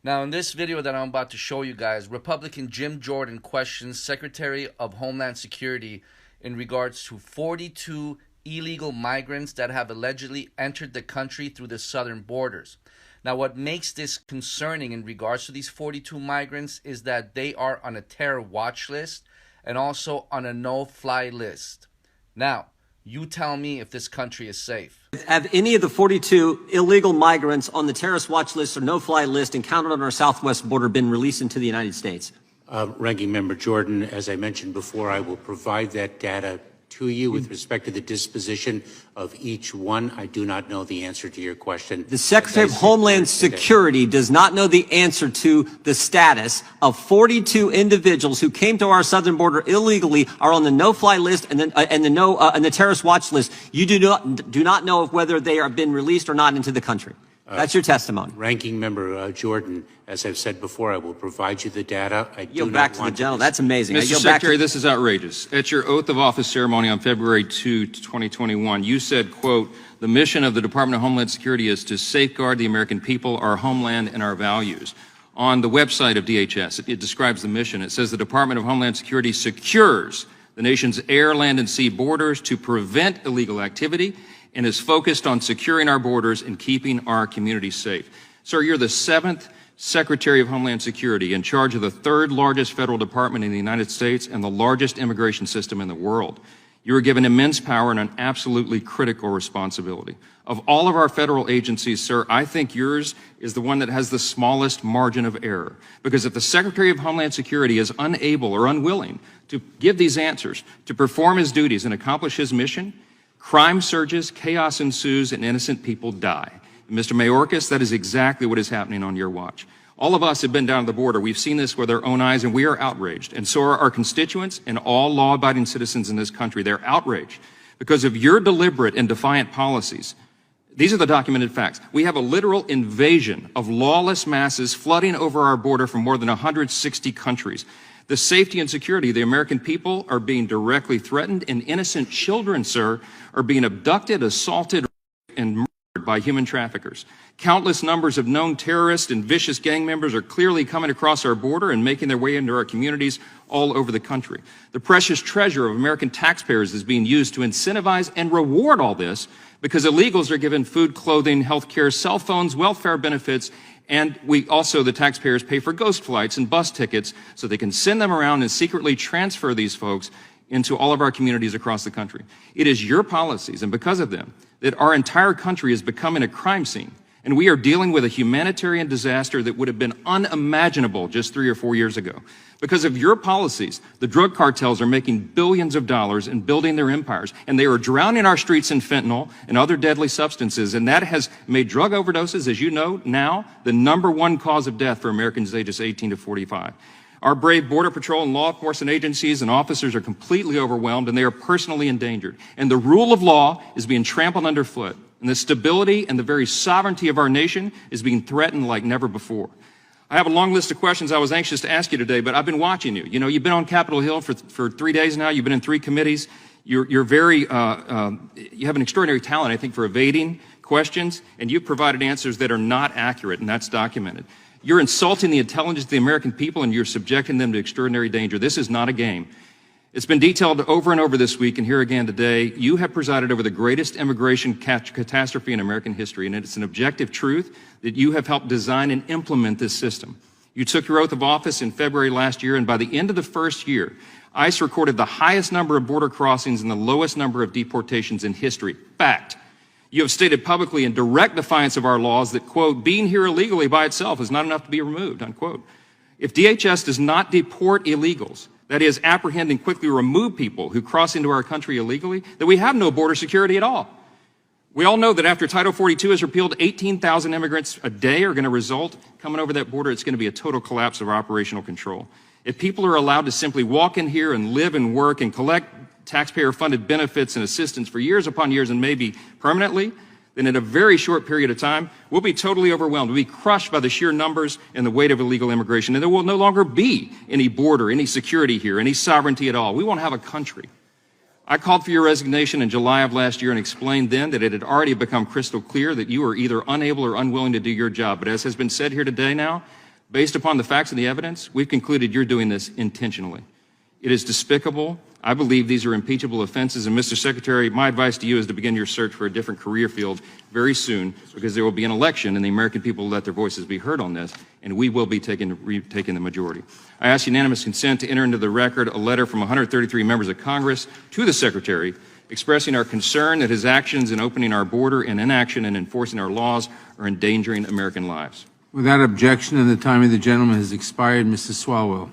Now, in this video that I'm about to show you guys, Republican Jim Jordan questions Secretary of Homeland Security in regards to 42 illegal migrants that have allegedly entered the country through the southern borders. Now, what makes this concerning in regards to these 42 migrants is that they are on a terror watch list and also on a no-fly list. Now, you tell me if this country is safe. Have any of the 42 illegal migrants on the terrorist watch list or no-fly list encountered on our southwest border been released into the United States? Ranking Member Jordan, as I mentioned before, I will provide that data to you with respect to the disposition of each one. I do not know the answer to your question. The Secretary of Homeland Security does not know the answer to the status of 42 individuals who came to our southern border illegally, are on the no-fly list and the terrorist watch list. You do not know of whether they are been released or not into the country. That's your testimony. Ranking Member Jordan, as I've said before, I will provide you the data. I yield back to the general. That's amazing. Mr. Secretary, this is outrageous. At your oath of office ceremony on February 2, 2021, you said, quote, "The mission of the Department of Homeland Security is to safeguard the American people, our homeland, and our values." On the website of DHS, it describes the mission. It says the Department of Homeland Security secures the nation's air, land, and sea borders to prevent illegal activity and is focused on securing our borders and keeping our communities safe. Sir, you're the 7th Secretary of Homeland Security in charge of the 3rd largest federal department in the United States and the largest immigration system in the world. You are given immense power and an absolutely critical responsibility. Of all of our federal agencies, sir, I think yours is the one that has the smallest margin of error. Because if the Secretary of Homeland Security is unable or unwilling to give these answers, to perform his duties and accomplish his mission, crime surges, chaos ensues, and innocent people die. And Mr. Mayorkas, that is exactly what is happening on your watch. All of us have been down to the border. We've seen this with our own eyes, and we are outraged. And so are our constituents and all law-abiding citizens in this country. They're outraged because of your deliberate and defiant policies. These are the documented facts. We have a literal invasion of lawless masses flooding over our border from more than 160 countries. The safety and security of the American people are being directly threatened, and innocent children, sir, are being abducted, assaulted, and murdered by human traffickers. Countless numbers of known terrorists and vicious gang members are clearly coming across our border and making their way into our communities all over the country. The precious treasure of American taxpayers is being used to incentivize and reward all this because illegals are given food, clothing, health care, cell phones, welfare benefits, and we also, the taxpayers, pay for ghost flights and bus tickets so they can send them around and secretly transfer these folks into all of our communities across the country. It is your policies, and because of them, that our entire country is becoming a crime scene. And we are dealing with a humanitarian disaster that would have been unimaginable just 3 or 4 years ago. Because of your policies, the drug cartels are making billions of dollars and building their empires, and they are drowning our streets in fentanyl and other deadly substances, and that has made drug overdoses, as you know now, the #1 cause of death for Americans ages 18 to 45. Our brave Border Patrol and law enforcement agencies and officers are completely overwhelmed, and they are personally endangered. And the rule of law is being trampled underfoot, and the stability and the very sovereignty of our nation is being threatened like never before. I have a long list of questions I was anxious to ask you today, but I've been watching you. You know, you've been on Capitol Hill for 3 days now. You've been in 3 committees. You have an extraordinary talent, I think, for evading questions, and you've provided answers that are not accurate, and that's documented. You're insulting the intelligence of the American people, and you're subjecting them to extraordinary danger. This is not a game. It's been detailed over and over this week, and here again today. You have presided over the greatest immigration catastrophe in American history, and it's an objective truth that you have helped design and implement this system. You took your oath of office in February last year, and by the end of the first year, ICE recorded the highest number of border crossings and the lowest number of deportations in history. Fact. You have stated publicly in direct defiance of our laws that, quote, being here illegally by itself is not enough to be removed, unquote. If DHS does not deport illegals, that is, apprehend and quickly remove people who cross into our country illegally, then we have no border security at all. We all know that after Title 42 is repealed, 18,000 immigrants a day are going to result coming over that border. It's going to be a total collapse of operational control. If people are allowed to simply walk in here and live and work and collect taxpayer-funded benefits and assistance for years upon years and maybe permanently, then in a very short period of time, we'll be totally overwhelmed. We'll be crushed by the sheer numbers and the weight of illegal immigration, and there will no longer be any border, any security here, any sovereignty at all. We won't have a country. I called for your resignation in July of last year and explained then that it had already become crystal clear that you were either unable or unwilling to do your job. But as has been said here today now, Based upon the facts and the evidence, we've concluded you're doing this intentionally. It is despicable. I believe these are impeachable offenses. And Mr. Secretary, my advice to you is to begin your search for a different career field very soon, because there will be an election and the American people will let their voices be heard on this, and we will be taking the majority. I ask unanimous consent to enter into the record a letter from 133 members of Congress to the Secretary expressing our concern that his actions in opening our border and inaction in enforcing our laws are endangering American lives. Without objection, and the time of the gentleman has expired, Mr. Swalwell.